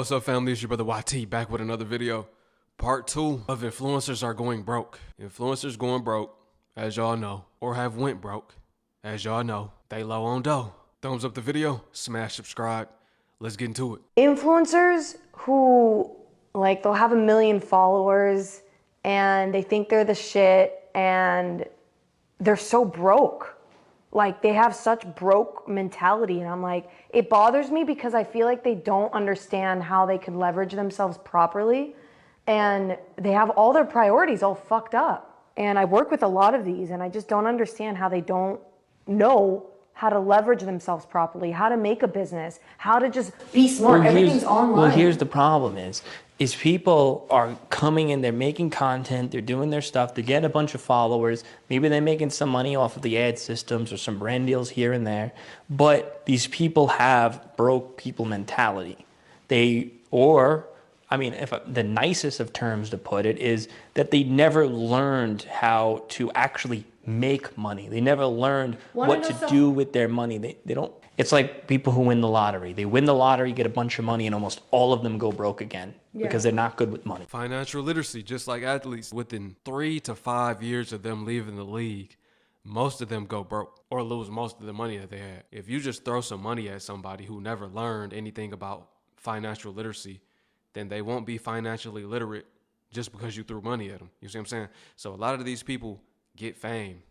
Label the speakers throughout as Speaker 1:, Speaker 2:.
Speaker 1: what's up, family? It's your brother YT back with another video. Part 2 of influencers are going broke. Influencers going broke, as y'all know, or have went broke, as y'all know. They low on dough. Thumbs up the video, smash subscribe. Let's get into it.
Speaker 2: Influencers who, like, they'll have 1 million followers and they think they're the shit and they're so broke. Like, they have such broke mentality, and I'm like, it bothers me because I feel like they don't understand how they can leverage themselves properly, and they have all their priorities all fucked up. And I work with a lot of these, and I just don't understand how they don't know how to leverage themselves properly, how to make a business, how to just be smart. Everything's online.
Speaker 3: Well, here's the problem is people are coming in, they're making content, they're doing their stuff, they get a bunch of followers, maybe they're making some money off of the ad systems or some brand deals here and there, but these people have broke people mentality. If the nicest of terms to put it is that they never learned how to actually make money. They never learned what to do with their money. They don't. It's like people who win the lottery. They win the lottery, get a bunch of money, and almost all of them go broke again because they're not good with money.
Speaker 1: Financial literacy, just like athletes, within 3 to 5 years of them leaving the league, most of them go broke or lose most of the money that they had. If you just throw some money at somebody who never learned anything about financial literacy, then they won't be financially literate just because you threw money at them. You see what I'm saying? So a lot of these people get fame.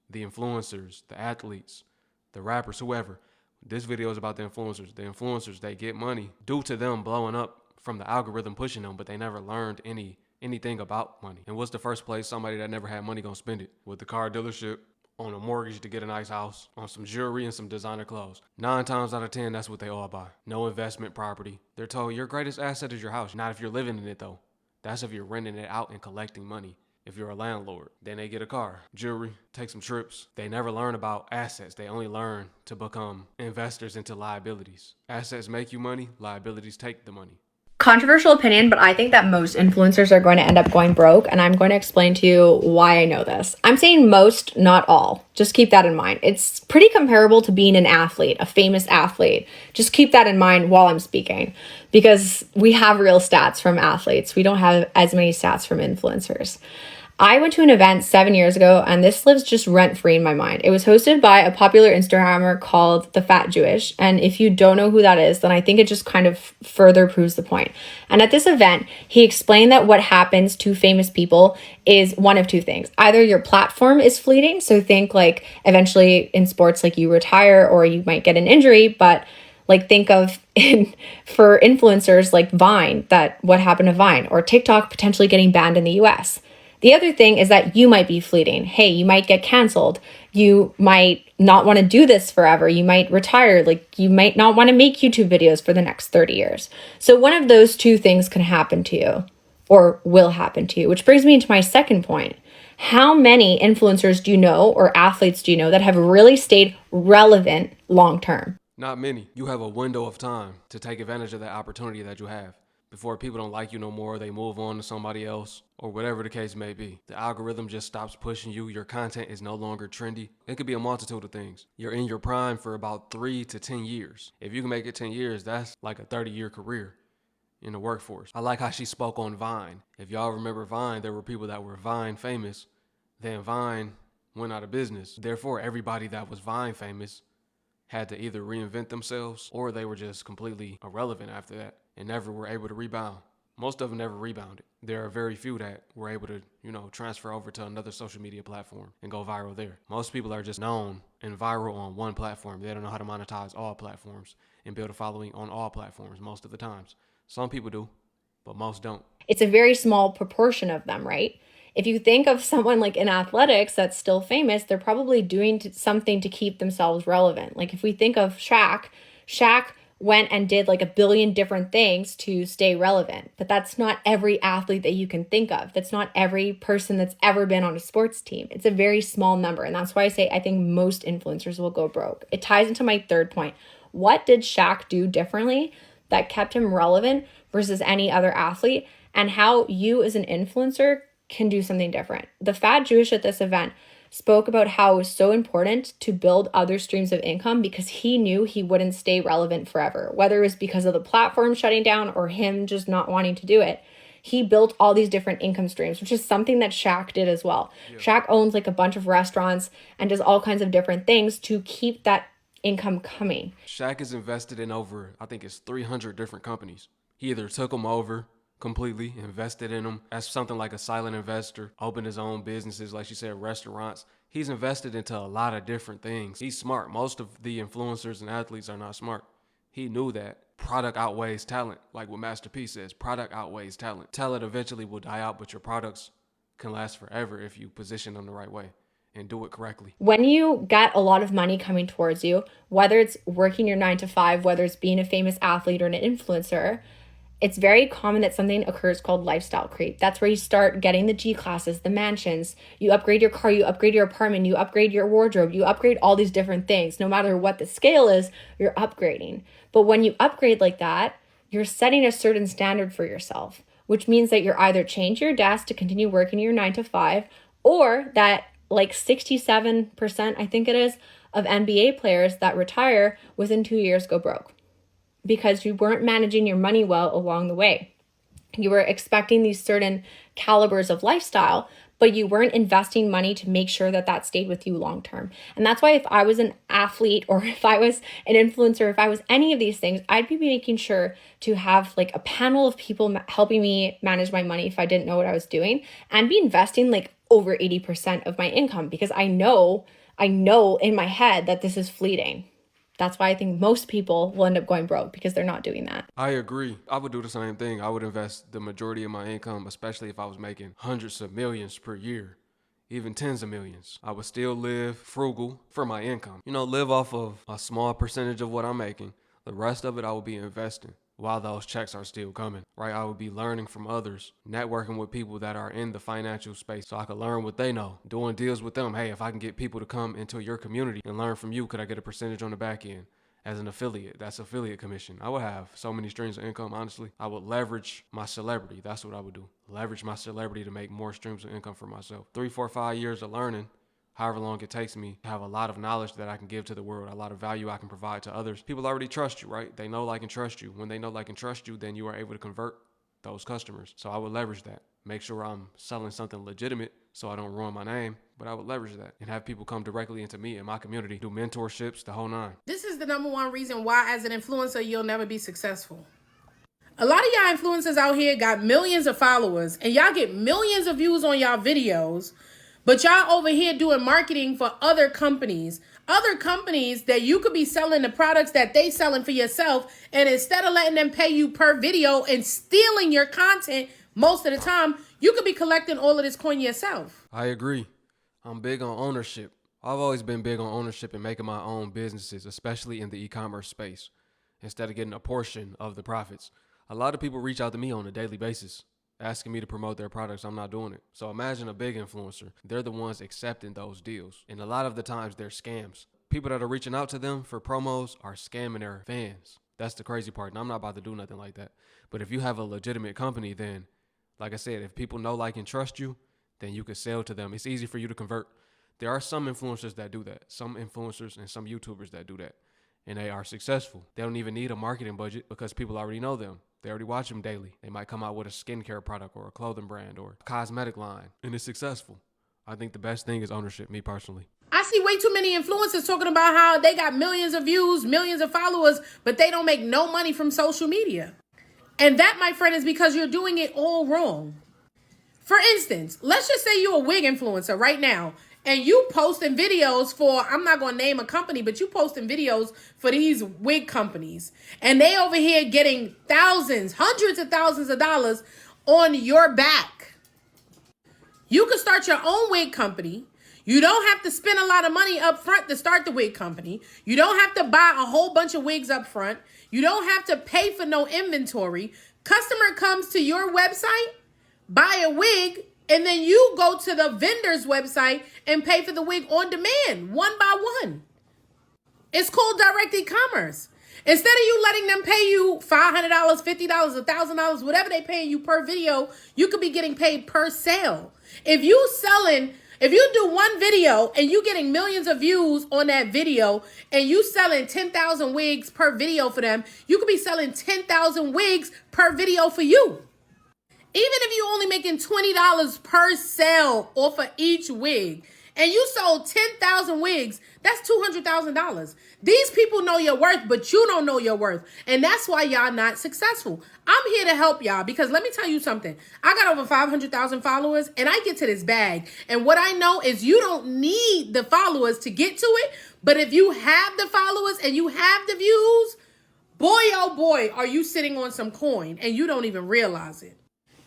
Speaker 1: The influencers, the athletes, the rappers, whoever. This video is about the influencers. The influencers, they get money due to them blowing up from the algorithm pushing them, but they never learned anything about money. And what's the first place somebody that never had money gonna spend it? With the car dealership, on a mortgage to get a nice house, on some jewelry and some designer clothes. 9 times out of 10, that's what they all buy. No investment property. They're told your greatest asset is your house. Not if you're living in it though. That's if you're renting it out and collecting money. If you're a landlord, then they get a car, jewelry, take some trips. They never learn about assets. They only learn to become investors into liabilities. Assets make you money, liabilities take the money.
Speaker 4: Controversial opinion, but I think that most influencers are going to end up going broke, and I'm going to explain to you why I know this. I'm saying most, not all. Just keep that in mind. It's pretty comparable to being an athlete, a famous athlete. Just keep that in mind while I'm speaking, because we have real stats from athletes. We don't have as many stats from influencers. I went to an event 7 years ago, and this lives just rent-free in my mind. It was hosted by a popular Instagrammer called The Fat Jewish, and if you don't know who that is, then I think it just kind of further proves the point. And at this event, he explained that what happens to famous people is one of two things. Either your platform is fleeting, so think like eventually in sports, like you retire or you might get an injury, but like think of for influencers like Vine, that what happened to Vine, or TikTok potentially getting banned in the US. The other thing is that you might be fleeting. Hey, you might get canceled. You might not want to do this forever. You might retire. Like, you might not want to make YouTube videos for the next 30 years. So one of those two things can happen to you or will happen to you, which brings me into my second point. How many influencers do you know or athletes do you know that have really stayed relevant long term?
Speaker 1: Not many. You have a window of time to take advantage of that opportunity that you have. Before people don't like you no more, they move on to somebody else, or whatever the case may be. The algorithm just stops pushing you. Your content is no longer trendy. It could be a multitude of things. You're in your prime for about 3 to 10 years. If you can make it 10 years, that's like a 30-year career in the workforce. I like how she spoke on Vine. If y'all remember Vine, there were people that were Vine famous. Then Vine went out of business. Therefore, everybody that was Vine famous had to either reinvent themselves or they were just completely irrelevant after that and never were able to rebound. Most of them never rebounded. There are very few that were able to, transfer over to another social media platform and go viral there. Most people are just known and viral on one platform. They don't know how to monetize all platforms and build a following on all platforms most of the times. Some people do, but most don't.
Speaker 4: It's a very small proportion of them, right? If you think of someone like in athletics that's still famous, they're probably doing something to keep themselves relevant. Like if we think of Shaq went and did like 1 billion different things to stay relevant. But that's not every athlete that you can think of. That's not every person that's ever been on a sports team. It's a very small number. And that's why I say I think most influencers will go broke. It ties into my third point. What did Shaq do differently that kept him relevant versus any other athlete? And how you as an influencer can do something different. The Fat Jewish at this event spoke about how it was so important to build other streams of income because he knew he wouldn't stay relevant forever, whether it was because of the platform shutting down or him just not wanting to do it. He built all these different income streams, which is something that Shaq did as well. Yeah. Shaq owns like a bunch of restaurants and does all kinds of different things to keep that income coming.
Speaker 1: Shaq is invested in over, I think it's 300 different companies. He either took them over completely, invested in them as something like a silent investor, opened his own businesses, like you said, restaurants. He's invested into a lot of different things. He's smart. Most of the influencers and athletes are not smart. He knew that. Product outweighs talent. Like what Master P says, product outweighs talent. Talent eventually will die out, but your products can last forever if you position them the right way and do it correctly.
Speaker 4: When you get a lot of money coming towards you, whether it's working your 9 to 5, whether it's being a famous athlete or an influencer, it's very common that something occurs called lifestyle creep. That's where you start getting the G classes, the mansions, you upgrade your car, you upgrade your apartment, you upgrade your wardrobe, you upgrade all these different things. No matter what the scale is, you're upgrading. But when you upgrade like that, you're setting a certain standard for yourself, which means that you're either change your desk to continue working your 9 to 5, or that like 67%, I think it is, of NBA players that retire within 2 years go broke, because you weren't managing your money well along the way. You were expecting these certain calibers of lifestyle, but you weren't investing money to make sure that that stayed with you long term. And that's why if I was an athlete or if I was an influencer, if I was any of these things, I'd be making sure to have like a panel of people helping me manage my money if I didn't know what I was doing, and be investing like over 80% of my income, because I know in my head that this is fleeting. That's why I think most people will end up going broke, because they're not doing that.
Speaker 1: I agree. I would do the same thing. I would invest the majority of my income, especially if I was making hundreds of millions per year, even tens of millions. I would still live frugal for my income. Live off of a small percentage of what I'm making. The rest of it I would be investing while those checks are still coming, right? I would be learning from others, networking with people that are in the financial space so I could learn what they know, doing deals with them. Hey, if I can get people to come into your community and learn from you, could I get a percentage on the back end as an affiliate? That's affiliate commission. I would have so many streams of income, honestly. I would leverage my celebrity. That's what I would do. Leverage my celebrity to make more streams of income for myself. 3, 4, 5 years of learning, however long it takes me, to have a lot of knowledge that I can give to the world, a lot of value I can provide to others. People already trust you, right? They know, like, and trust you. When they know, like, and trust you, then you are able to convert those customers. So I would leverage that. Make sure I'm selling something legitimate so I don't ruin my name, but I would leverage that and have people come directly into me and my community, do mentorships, the whole nine.
Speaker 5: This is the number one reason why, as an influencer, you'll never be successful. A lot of y'all influencers out here got millions of followers, and y'all get millions of views on y'all videos, but y'all over here doing marketing for other companies that you could be selling the products that they selling for yourself. And instead of letting them pay you per video and stealing your content, most of the time, you could be collecting all of this coin yourself.
Speaker 1: I agree. I'm big on ownership. I've always been big on ownership and making my own businesses, especially in the e-commerce space, instead of getting a portion of the profits. A lot of people reach out to me on a daily basis, asking me to promote their products. I'm not doing it. So imagine a big influencer. They're the ones accepting those deals. And a lot of the times they're scams. People that are reaching out to them for promos are scamming their fans. That's the crazy part. And I'm not about to do nothing like that. But if you have a legitimate company, then, like I said, if people know, like, and trust you, then you can sell to them. It's easy for you to convert. There are some influencers that do that. Some influencers and some YouTubers that do that. And they are successful. They don't even need a marketing budget because people already know them. They already watch them daily. They might come out with a skincare product or a clothing brand or a cosmetic line, and it's successful. I think the best thing is ownership, me personally.
Speaker 5: I see way too many influencers talking about how they got millions of views, millions of followers, but they don't make no money from social media. And that, my friend, is because you're doing it all wrong. For instance, let's just say you're a wig influencer right now, and you posting videos for, I'm not going to name a company, but you posting videos for these wig companies. And they over here getting thousands, hundreds of thousands of dollars on your back. You could start your own wig company. You don't have to spend a lot of money up front to start the wig company. You don't have to buy a whole bunch of wigs up front. You don't have to pay for no inventory. Customer comes to your website, buy a wig, and then you go to the vendor's website and pay for the wig on demand, one by one. It's called direct e-commerce. Instead of you letting them pay you $500, $50, $1,000, whatever they paying you per video, you could be getting paid per sale. If you selling If you do one video and you getting millions of views on that video and you selling 10,000 wigs per video for them, you could be selling 10,000 wigs per video for you. Even if you only making $20 per sale off of each wig, and you sold 10,000 wigs, that's $200,000. These people know your worth, but you don't know your worth. And that's why y'all not successful. I'm here to help y'all because let me tell you something. I got over 500,000 followers and I get to this bag. And what I know is you don't need the followers to get to it. But if you have the followers and you have the views, boy, oh boy, are you sitting on some coin and you don't even realize it.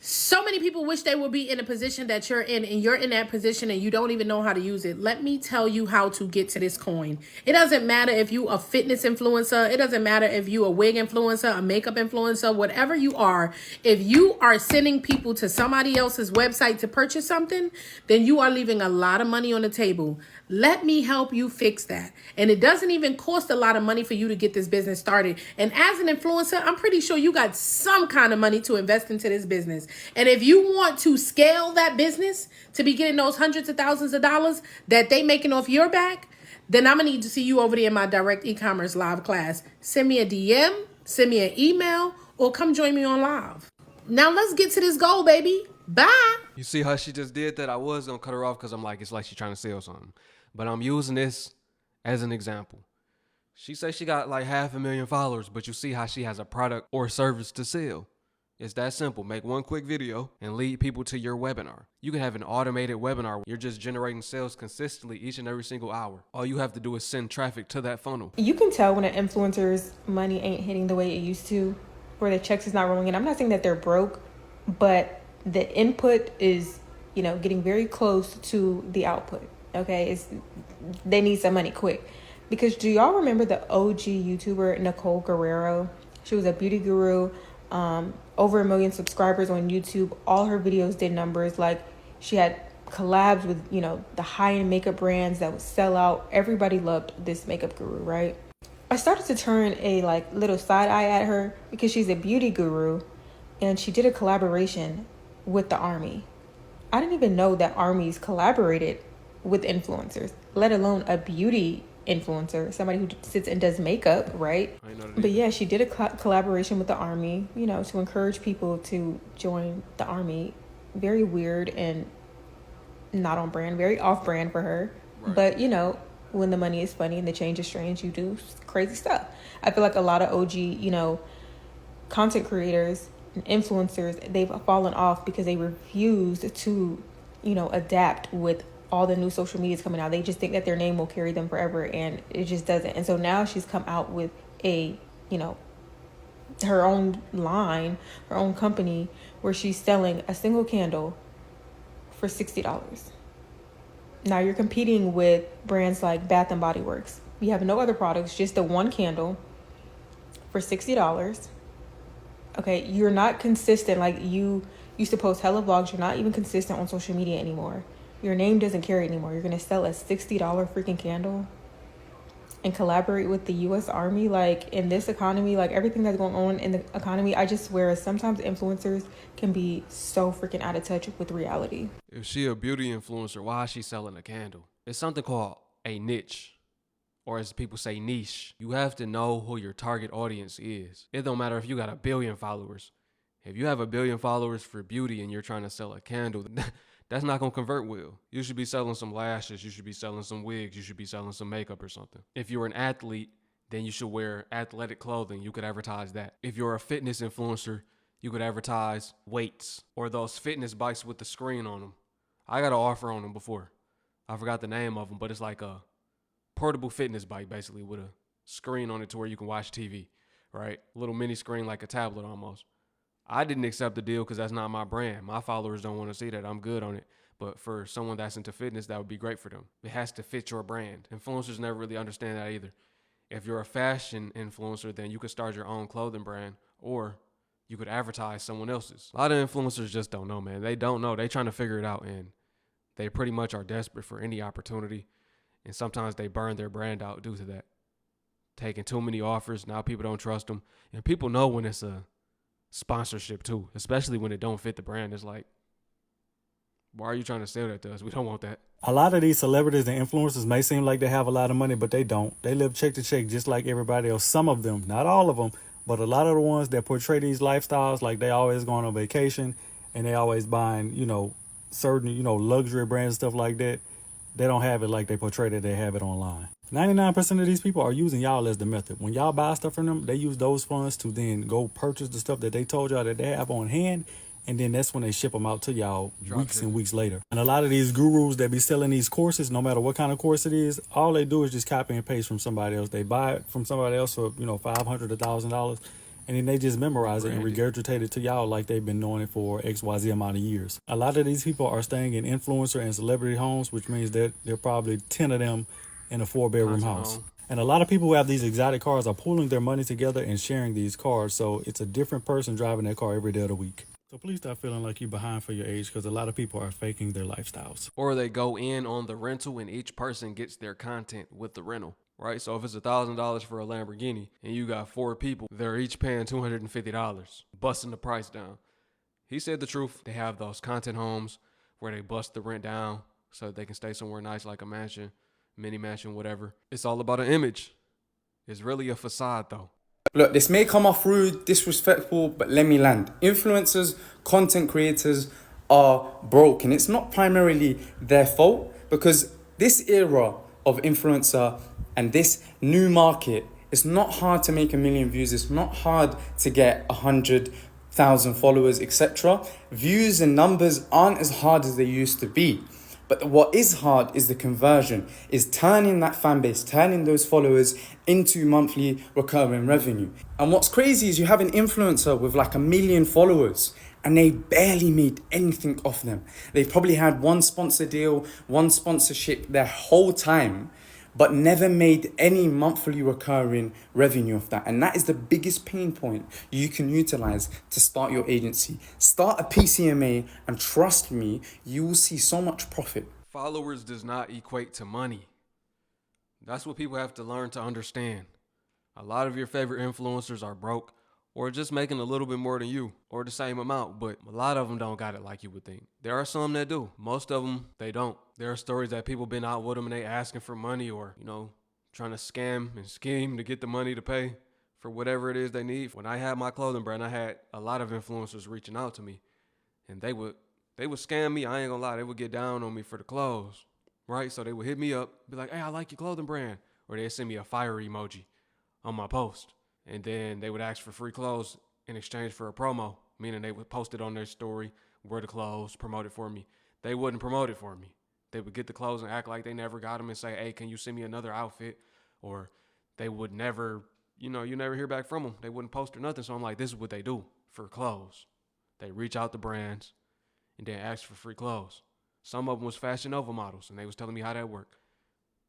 Speaker 5: So many people wish they would be in a position that you're in, and you're in that position and you don't even know how to use it. Let me tell you how to get to this coin. It doesn't matter if you a fitness influencer. It doesn't matter if you a wig influencer, a makeup influencer, whatever you are. If you are sending people to somebody else's website to purchase something, then you are leaving a lot of money on the table. Let me help you fix that. And it doesn't even cost a lot of money for you to get this business started. And as an influencer, I'm pretty sure you got some kind of money to invest into this business. And if you want to scale that business to be getting those hundreds of thousands of dollars that they making off your back, then I'm gonna need to see you over there in my direct e-commerce live class. Send me a DM, send me an email, or come join me on live. Now let's get to this goal, baby. Bye.
Speaker 1: You see how she just did that? I was going to cut her off because I'm like, it's like she's trying to sell something. But I'm using this as an example. She says she got like 500,000 followers, but you see how she has a product or service to sell. It's that simple. Make one quick video and lead people to your webinar. You can have an automated webinar where you're just generating sales consistently each and every single hour. All you have to do is send traffic to that funnel.
Speaker 6: You can tell when an influencer's money ain't hitting the way it used to, or the checks is not rolling in. I'm not saying that they're broke, but the input is, getting very close to the output. Okay, they need some money quick. Because do y'all remember the OG YouTuber Nicole Guerrero? She was a beauty guru, over 1 million subscribers on YouTube. All her videos did numbers. Like, she had collabs with, the high-end makeup brands that would sell out. Everybody loved this makeup guru, right? I started to turn a little side eye at her because she's a beauty guru and she did a collaboration with the Army. I didn't even know that armies collaborated with influencers, let alone a beauty influencer, somebody who sits and does makeup, right? But yeah, she did a collaboration with the Army, to encourage people to join the Army. Very weird and not on brand, very off brand for her. Right. But, when the money is funny and the change is strange, you do crazy stuff. I feel like a lot of OG, content creators and influencers, they've fallen off because they refuse to, adapt with all the new social medias coming out. They just think that their name will carry them forever, and it just doesn't. And so now she's come out with a, her own line, her own company, where she's selling a single candle for $60. Now you're competing with brands like Bath and Body Works. You have no other products, just the one candle for $60. Okay, you're not consistent. Like, you used to post hella vlogs. You're not even consistent on social media anymore. Your name doesn't carry anymore. You're gonna sell a $60 freaking candle and collaborate with the U.S. Army. Like, in this economy, like everything that's going on in the economy, I just swear sometimes influencers can be so freaking out of touch with reality.
Speaker 1: If she a beauty influencer, why is she selling a candle? It's something called a niche, or as people say, niche. You have to know who your target audience is. It don't matter if you got 1 billion followers. If you have 1 billion followers for beauty and you're trying to sell a candle, that's not going to convert well. You should be selling some lashes. You should be selling some wigs. You should be selling some makeup or something. If you're an athlete, then you should wear athletic clothing. You could advertise that. If you're a fitness influencer, you could advertise weights or those fitness bikes with the screen on them. I got an offer on them before. I forgot the name of them, but it's like a portable fitness bike, basically, with a screen on it to where you can watch TV, right? A little mini screen like a tablet almost. I didn't accept the deal because that's not my brand. My followers don't want to see that. I'm good on it. But for someone that's into fitness, that would be great for them. It has to fit your brand. Influencers never really understand that either. If you're a fashion influencer, then you could start your own clothing brand, or you could advertise someone else's. A lot of influencers just don't know, man. They don't know. They trying to figure it out, and they pretty much are desperate for any opportunity. And sometimes they burn their brand out due to that. Taking too many offers. Now people don't trust them. And people know when it's a sponsorship too, especially when it don't fit the brand. It's like, Why are you trying to sell that to us? We don't want that.
Speaker 7: A lot of these celebrities and influencers may seem like they have a lot of money, but they don't. They live check to check just like everybody else. Some of them, not all of them, but a lot of the ones that portray these lifestyles, like they always going on vacation and they always buying, certain, luxury brands and stuff like that. They don't have it like they portray that they have it online. 99% of these people are using y'all as the method. When y'all buy stuff from them, they use those funds to then go purchase the stuff that they told y'all that they have on hand. And then that's when they ship them out to y'all weeks and weeks later. And a lot of these gurus that be selling these courses, no matter what kind of course it is, all they do is just copy and paste from somebody else. They buy it from somebody else for, $500, $1,000. And then they just memorize it and regurgitate it to y'all like they've been knowing it for XYZ amount of years. A lot of these people are staying in influencer and celebrity homes, which means that there are probably 10 of them in a 4-bedroom house. And a lot of people who have these exotic cars are pooling their money together and sharing these cars. So it's a different person driving that car every day of the week. So please stop feeling like you're behind for your age, because a lot of people are faking their lifestyles.
Speaker 1: Or they go in on the rental and each person gets their content with the rental, right? So if it's $1,000 for a Lamborghini and you got 4 people, they're each paying $250, busting the price down. He said the truth. They have those content homes where they bust the rent down so that they can stay somewhere nice like a mansion, mini mansion, whatever. It's all about an image. It's really a facade though.
Speaker 8: Look, this may come off rude, disrespectful, but let me land. Influencers, content creators are broke, and it's not primarily their fault, because this era of influencer and this new market, it's not hard to make 1 million views. It's not hard to get 100,000 followers, etc. Views and numbers aren't as hard as they used to be. But what is hard is the conversion, is turning that fan base, turning those followers into monthly recurring revenue. And what's crazy is you have an influencer with like 1 million followers and they barely made anything off them. They've probably had one sponsor deal, one sponsorship their whole time, but never made any monthly recurring revenue of that. And that is the biggest pain point you can utilize to start your agency. Start a PCMA and trust me, you will see so much profit.
Speaker 1: Followers does not equate to money. That's what people have to learn to understand. A lot of your favorite influencers are broke or just making a little bit more than you or the same amount, but a lot of them don't got it like you would think. There are some that do. Most of them, they don't. There are stories that people been out with them and they asking for money or, trying to scam and scheme to get the money to pay for whatever it is they need. When I had my clothing brand, I had a lot of influencers reaching out to me and they would scam me. I ain't gonna lie. They would get down on me for the clothes, right? So they would hit me up, be like, hey, I like your clothing brand. Or they'd send me a fire emoji on my post. And then they would ask for free clothes in exchange for a promo, meaning they would post it on their story, wear the clothes, promote it for me. They wouldn't promote it for me. They would get the clothes and act like they never got them and say, hey, can you send me another outfit? Or they would never, you never hear back from them. They wouldn't post or nothing. So I'm like, this is what they do for clothes. They reach out to brands and then ask for free clothes. Some of them was Fashion Nova models, and they was telling me how that worked.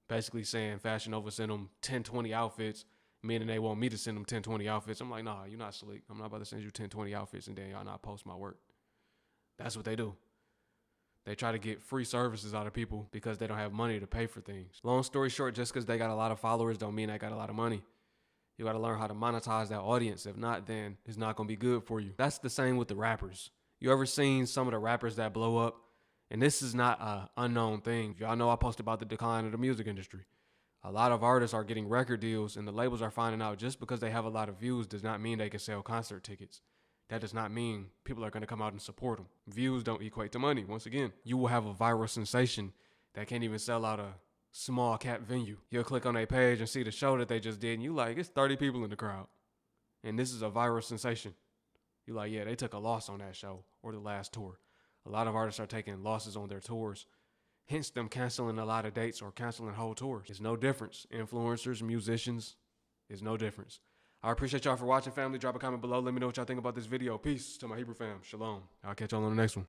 Speaker 1: Basically saying Fashion Nova sent them 10, 20 outfits, meaning they want me to send them 10, 20 outfits. I'm like, nah, you're not slick. I'm not about to send you 10, 20 outfits and then y'all not post my work. That's what they do. They try to get free services out of people because they don't have money to pay for things. Long story short, just because they got a lot of followers don't mean they got a lot of money. You got to learn how to monetize that audience. If not, then it's not going to be good for you. That's the same with the rappers. You ever seen some of the rappers that blow up? And this is not an unknown thing. Y'all know I posted about the decline of the music industry. A lot of artists are getting record deals and the labels are finding out just because they have a lot of views does not mean they can sell concert tickets. That does not mean people are going to come out and support them. Views don't equate to money. Once again, you will have a viral sensation that can't even sell out a small cap venue. You'll click on their page and see the show that they just did and you like, it's 30 people in the crowd. And this is a viral sensation. You like, yeah, they took a loss on that show or the last tour. A lot of artists are taking losses on their tours. Hence them canceling a lot of dates or canceling whole tours. It's no difference. Influencers, musicians, it's no difference. I appreciate y'all for watching, family. Drop a comment below. Let me know what y'all think about this video. Peace to my Hebrew fam. Shalom. I'll catch y'all on the next one.